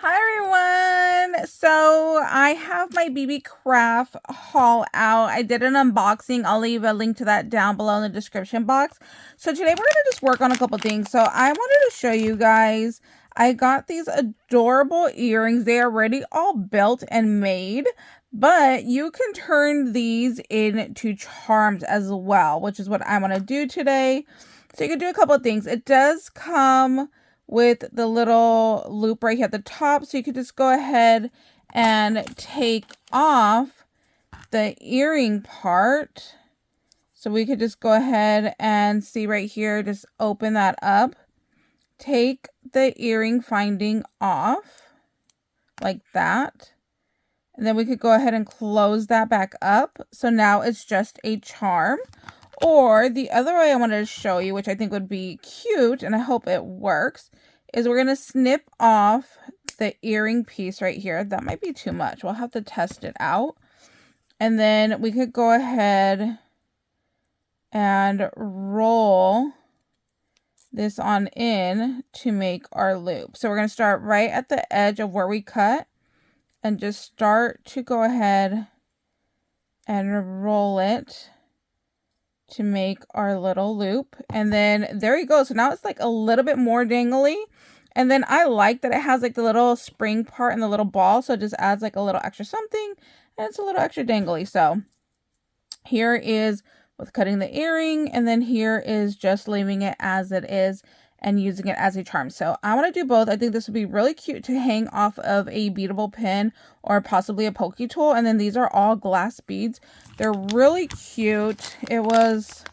Hi everyone! So I have my BeeBeeCraft haul out. I did an unboxing. I'll leave a link to that down below in the description box. So today we're going to just work on a couple things. So I wanted to show you guys, I got these adorable earrings. They are already all built and made, but you can turn these into charms as well, which is what I want to do today. So you can do a couple of things. It does come with the little loop right here at the top, so you could just go ahead and take off the earring part. So we could just go ahead and see right here, just open that up, take the earring finding off like that, and then we could go ahead and close that back up. So now it's just a charm. Or the other way I wanted to show you, which I think would be cute, and I hope it works, is we're going to snip off the earring piece right here. That might be too much. We'll have to test it out. And then we could go ahead and roll this on in to make our loop. So we're going to start right at the edge of where we cut and just start to go ahead and roll it to make our little loop. And then there you go. So now it's like a little bit more dangly. And then I like that it has like the little spring part and the little ball. So it just adds like a little extra something. And it's a little extra dangly. So here is with cutting the earring. And then here is just leaving it as it is and using it as a charm. So I want to do both. I think this would be really cute to hang off of a beadable pin or possibly a Pokie tool. And then these are all glass beads. They're really cute. It was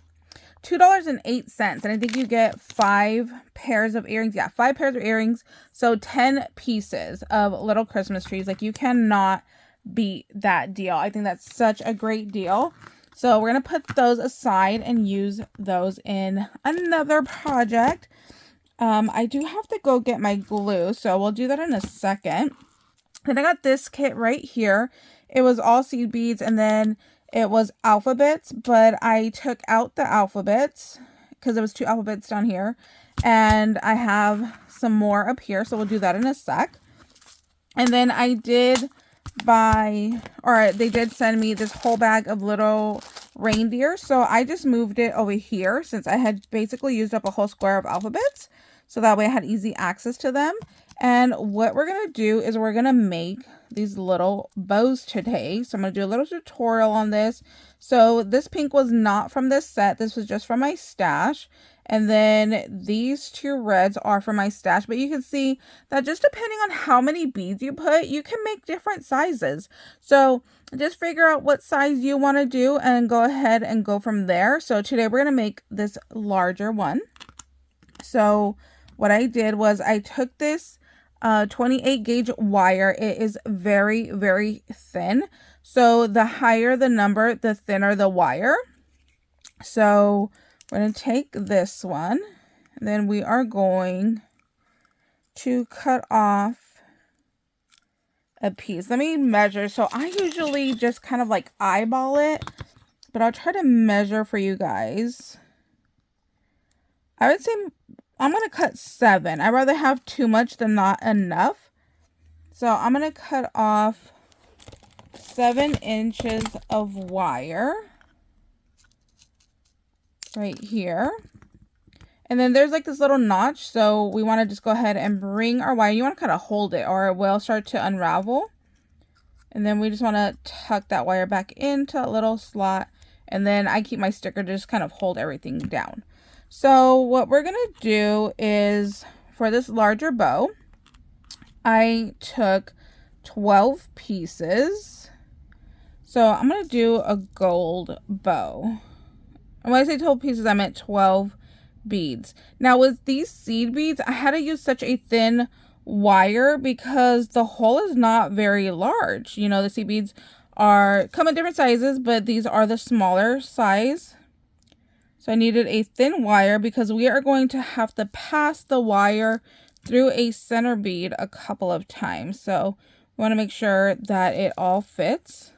$2.08, and I think you get 5 pairs of earrings. Yeah, 5 pairs of earrings. So 10 pieces of little Christmas trees. Like, you cannot beat that deal. I think that's such a great deal. So we're going to put those aside and use those in another project. I do have to go get my glue, so we'll do that in a second. Then I got this kit right here. It was all seed beads, and then it was alphabets, but I took out the alphabets because there was 2 alphabets down here, and I have some more up here, so we'll do that in a sec. And then I did buy, or they did send me this whole bag of little reindeer, so I just moved it over here since I had basically used up a whole square of alphabets, so that way I had easy access to them. And what we're going to do is we're going to make these little bows today. So I'm going to do a little tutorial on this. So this pink was not from this set. This was just from my stash. And then these 2 reds are from my stash. But you can see that just depending on how many beads you put, you can make different sizes. So just figure out what size you want to do and go ahead and go from there. So today we're going to make this larger one. So what I did was I took this 28 gauge wire. It is very, very thin. So the higher the number, the thinner the wire. So we're going to take this one, and then we are going to cut off a piece. Let me measure. So I usually just kind of like eyeball it, but I'll try to measure for you guys. I would say I'm going to cut 7. I'd rather have too much than not enough. So I'm going to cut off 7 inches of wire right here. And then there's like this little notch. So we want to just go ahead and bring our wire. You want to kind of hold it or it will start to unravel. And then we just want to tuck that wire back into a little slot. And then I keep my sticker to just kind of hold everything down. So what we're going to do is, for this larger bow, I took 12 pieces. So I'm going to do a gold bow. And when I say 12 pieces, I meant 12 beads. Now with these seed beads, I had to use such a thin wire because the hole is not very large. You know, the seed beads come in different sizes, but these are the smaller size. So I needed a thin wire because we are going to have to pass the wire through a center bead a couple of times. So we want to make sure that it all fits.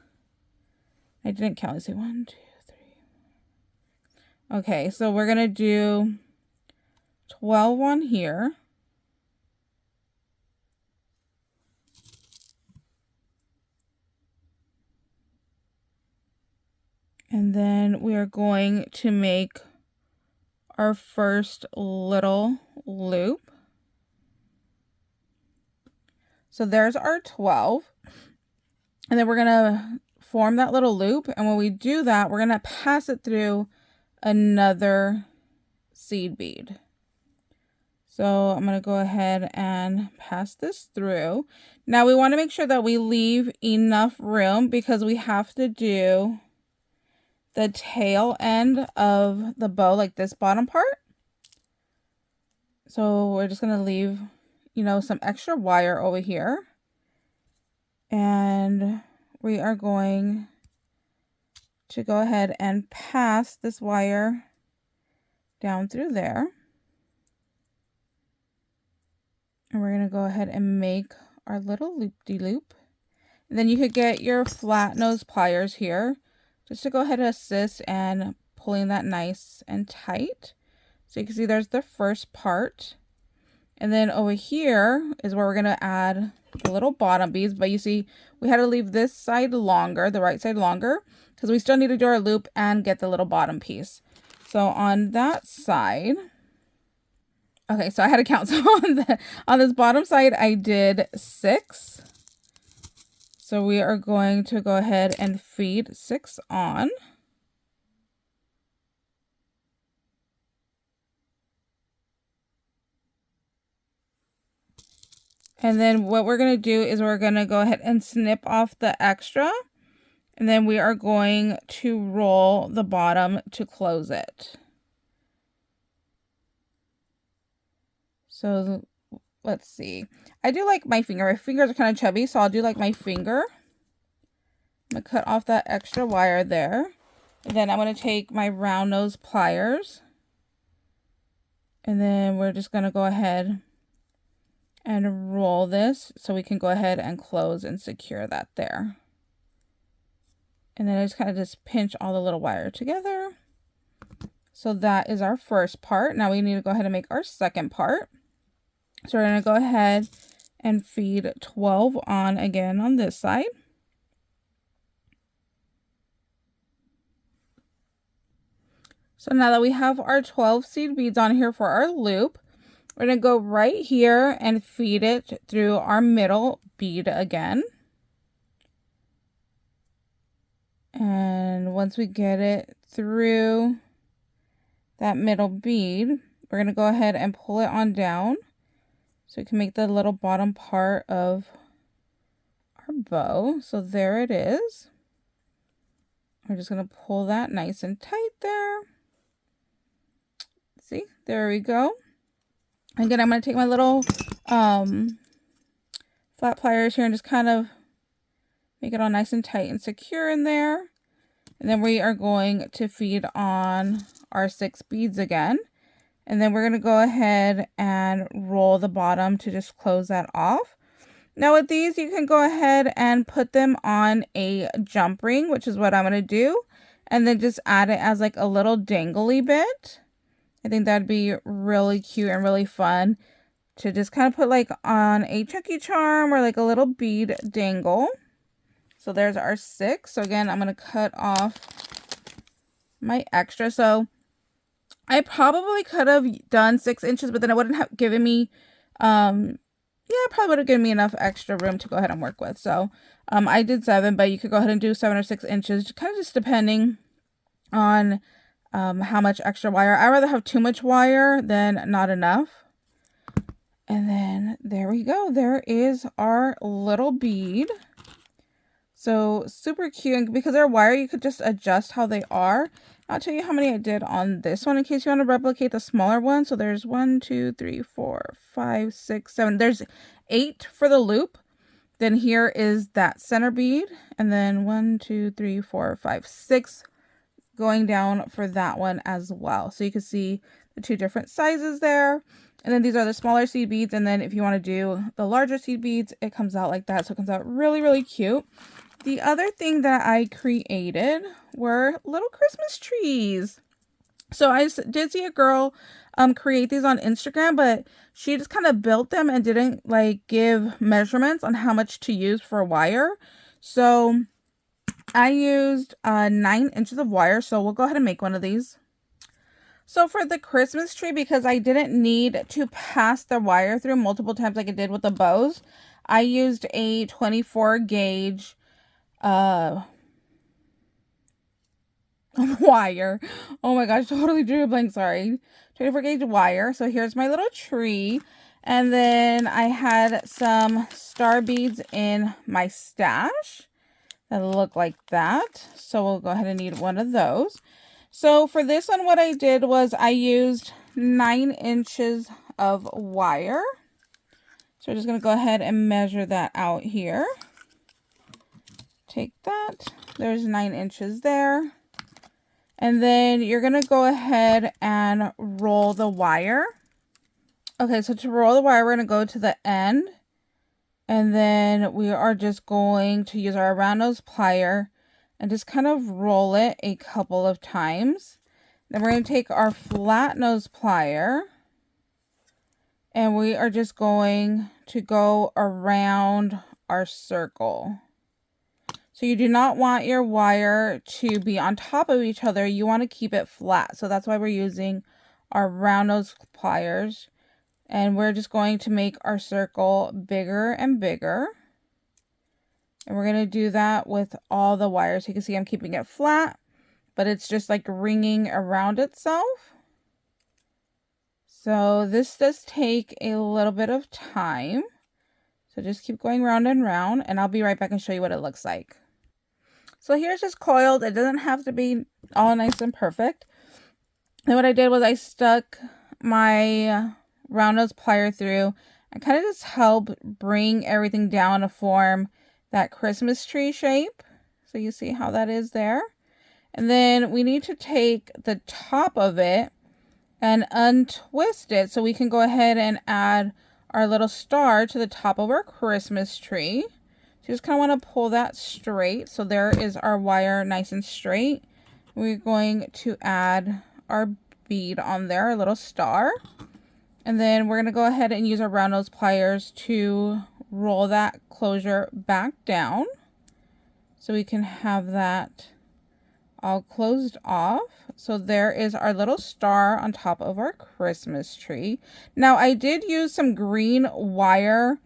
I didn't count. Let's see, 1, 2, 3. Okay, so we're going to do 12 on here. And then we are going to make our first little loop. So there's our 12. And then we're going to form that little loop. And when we do that, we're going to pass it through another seed bead. So I'm going to go ahead and pass this through. Now we want to make sure that we leave enough room because we have to do the tail end of the bow, like this bottom part. So we're just going to leave, you know, some extra wire over here. And we are going to go ahead and pass this wire down through there. And we're going to go ahead and make our little loop-de-loop. And then you could get your flat nose pliers here just to go ahead and assist and pulling that nice and tight. So you can see there's the first part. And then over here is where we're going to add the little bottom beads. But you see, we had to leave this side longer, the right side longer, because we still need to do our loop and get the little bottom piece. So on that side, okay, so I had to count. So on this bottom side, I did 6. So we are going to go ahead and feed 6 on. And then what we're going to do is we're going to go ahead and snip off the extra. And then we are going to roll the bottom to close it. So let's see. I do like my finger. My fingers are kind of chubby, so I'll do like my finger. I'm going to cut off that extra wire there. And then I'm going to take my round nose pliers. And then we're just going to go ahead and roll this so we can go ahead and close and secure that there. And then I just kind of just pinch all the little wire together. So that is our first part. Now we need to go ahead and make our second part. So we're going to go ahead and feed 12 on again on this side. So now that we have our 12 seed beads on here for our loop, we're going to go right here and feed it through our middle bead again. And once we get it through that middle bead, we're going to go ahead and pull it on down so we can make the little bottom part of our bow. So there it is. We're just going to pull that nice and tight there. See, there we go. Again, I'm going to take my little flat pliers here and just kind of make it all nice and tight and secure in there. And then we are going to feed on our 6 beads again. And then we're going to go ahead and roll the bottom to just close that off. Now with these, you can go ahead and put them on a jump ring, which is what I'm going to do. And then just add it as like a little dangly bit. I think that'd be really cute and really fun to just kind of put like on a Chucky charm or like a little bead dangle. So there's our 6. So again, I'm going to cut off my extra. So I probably could have done 6 inches, but then it wouldn't have given me, yeah, it probably would have given me enough extra room to go ahead and work with. So I did 7, but you could go ahead and do 7 or 6 inches, kind of just depending on how much extra wire. I'd rather have too much wire than not enough. And then there we go. There is our little bead. So super cute. And because they're wire, you could just adjust how they are. I'll tell you how many I did on this one in case you want to replicate the smaller one. So there's 1, 2, 3, 4, 5, 6, 7. There's 8 for the loop. Then here is that center bead. And then 1, 2, 3, 4, 5, 6 going down for that one as well. So you can see the 2 different sizes there. And then these are the smaller seed beads. And then if you want to do the larger seed beads, it comes out like that. So it comes out really, really cute. The other thing that I created were little Christmas trees. So I did see a girl create these on Instagram, but she just kind of built them and didn't like give measurements on how much to use for wire. So I used 9 inches of wire, so we'll go ahead and make one of these. So for the Christmas tree, because I didn't need to pass the wire through multiple times like I did with the bows, I used a 24 gauge wire. Oh my gosh, totally drew a blank, sorry. 24 gauge wire. So here's my little tree. And then I had some star beads in my stash that look like that. So we'll go ahead and need one of those. So for this one, what I did was I used 9 inches of wire. So we're just going to go ahead and measure that out here. Take that. There's 9 inches there. And then you're going to go ahead and roll the wire. Okay, so to roll the wire, we're going to go to the end. And then we are just going to use our round nose plier and just kind of roll it a couple of times. Then we're going to take our flat nose plier and we are just going to go around our circle. So you do not want your wire to be on top of each other. You want to keep it flat. So that's why we're using our round nose pliers. And we're just going to make our circle bigger and bigger. And we're going to do that with all the wires. You can see I'm keeping it flat, but it's just like ringing around itself. So this does take a little bit of time. So just keep going round and round, and I'll be right back and show you what it looks like. So here's just coiled. It doesn't have to be all nice and perfect. And what I did was I stuck my round nose plier through and kind of just help bring everything down to form that Christmas tree shape. So you see how that is there. And then we need to take the top of it and untwist it so we can go ahead and add our little star to the top of our Christmas tree. So you just kind of want to pull that straight. So there is our wire nice and straight. We're going to add our bead on there, our little star. And then we're going to go ahead and use our round nose pliers to roll that closure back down. So we can have that all closed off. So there is our little star on top of our Christmas tree. Now I did use some green wire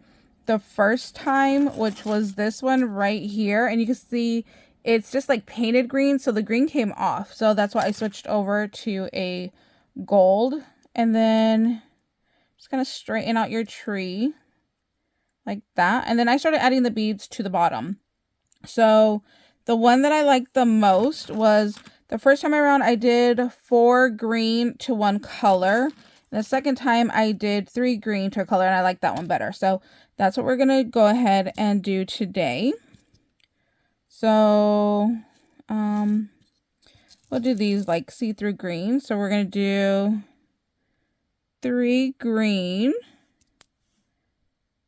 the first time, which was this one right here, and you can see it's just like painted green, so the green came off. So that's why I switched over to a gold. And then just kind of straighten out your tree like that. And then I started adding the beads to the bottom. So the one that I liked the most was the first time around I did 4 green to 1 color. And the second time I did 3 green to a color, and I like that one better. So that's what we're going to go ahead and do today. So we'll do these like see-through green. So we're going to do 3 green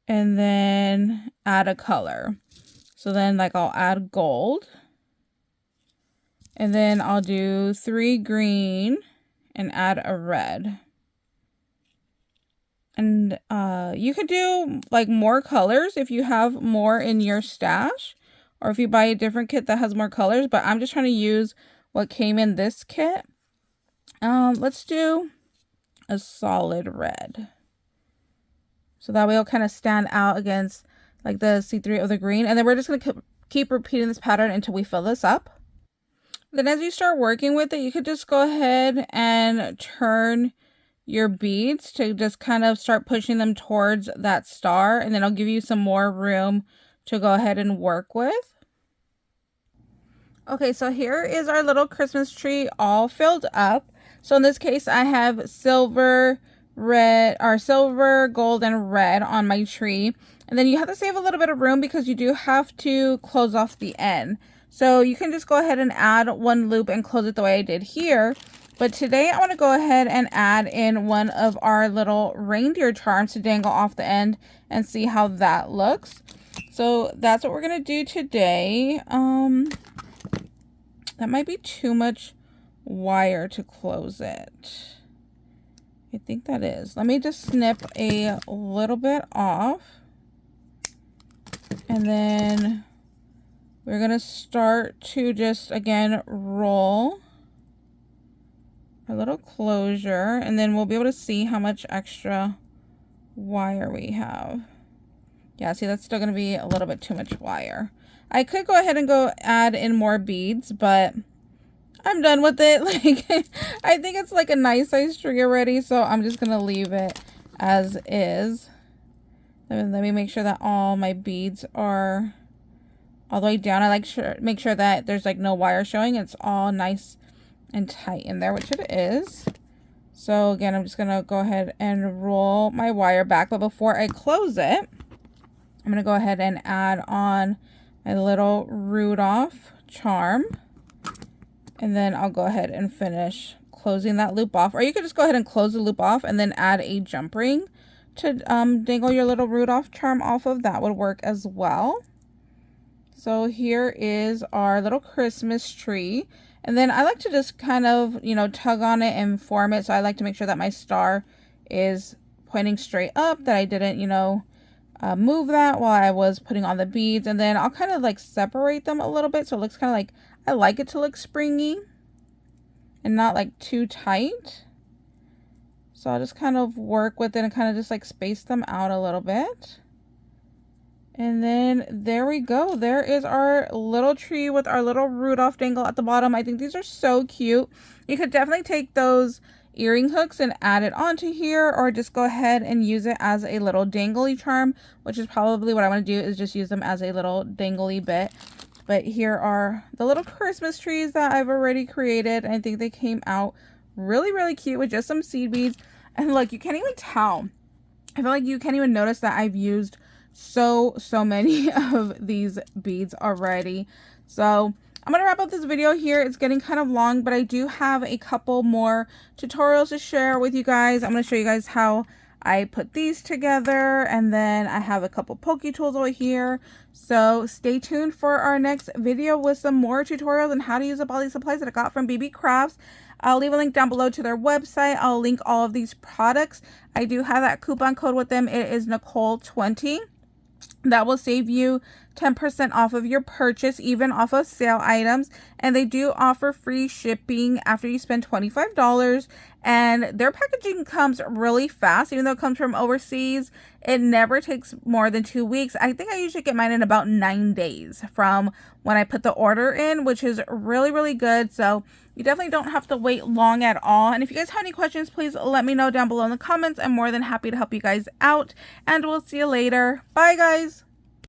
and then add a color. So then like I'll add gold, and then I'll do 3 green and add a red. And you could do like more colors if you have more in your stash, or if you buy a different kit that has more colors, but I'm just trying to use what came in this kit. Let's do a solid red. So that way it'll kind of stand out against like the see-through of the green. And then we're just going to keep repeating this pattern until we fill this up. Then as you start working with it, you could just go ahead and turn your beads to just kind of start pushing them towards that star. And then I'll give you some more room to go ahead and work with. Okay, so here is our little Christmas tree all filled up. So in this case, I have silver, red, or silver, gold, and red on my tree. And then you have to save a little bit of room because you do have to close off the end. So you can just go ahead and add 1 loop and close it the way I did here. But today I want to go ahead and add in one of our little reindeer charms to dangle off the end and see how that looks. So that's what we're going to do today. That might be too much wire to close it. I think that is. Let me just snip a little bit off. And then we're going to start to just, again, roll a little closure, and then we'll be able to see how much extra wire we have. Yeah, see, that's still going to be a little bit too much wire. I could go ahead and add in more beads, but I'm done with it. Like, I think it's like a nice size tree already, so I'm just going to leave it as is. Let me make sure that all my beads are all the way down. I make sure that there's like no wire showing. It's all nice and tight in there, which it is. So again, I'm just gonna go ahead and roll my wire back, but before I close it, I'm gonna go ahead and add on my little Rudolph charm, and then I'll go ahead and finish closing that loop off. Or you could just go ahead and close the loop off and then add a jump ring to dangle your little Rudolph charm off of. That would work as well. So here is our little Christmas tree. And then I like to just kind of, you know, tug on it and form it. So I like to make sure that my star is pointing straight up, that I didn't, you know, move that while I was putting on the beads. And then I'll kind of like separate them a little bit. So it looks kind of like, I like it to look springy and not like too tight. So I'll just kind of work with it and kind of just like space them out a little bit. And then there we go. There is our little tree with our little Rudolph dangle at the bottom. I think these are so cute. You could definitely take those earring hooks and add it onto here, or just go ahead and use it as a little dangly charm, which is probably what I want to do, is just use them as a little dangly bit. But here are the little Christmas trees that I've already created. I think they came out really, really cute with just some seed beads. And look, you can't even tell. I feel like you can't even notice that I've used so many of these beads already. So I'm gonna wrap up this video here. It's getting kind of long, but I do have a couple more tutorials to share with you guys. I'm gonna show you guys how I put these together, and then I have a couple Pokie tools over here. So stay tuned for our next video with some more tutorials on how to use up all these supplies that I got from BeeBeeCraft. I'll leave a link down below to their website. I'll link all of these products. I do have that coupon code with them. It is Nicole20. That will save you 10% off of your purchase, even off of sale items. And they do offer free shipping after you spend $25. And their packaging comes really fast. Even though it comes from overseas, it never takes more than 2 weeks. I think I usually get mine in about 9 days from when I put the order in, which is really, really good. So you definitely don't have to wait long at all. And if you guys have any questions, please let me know down below in the comments. I'm more than happy to help you guys out. And we'll see you later. Bye, guys.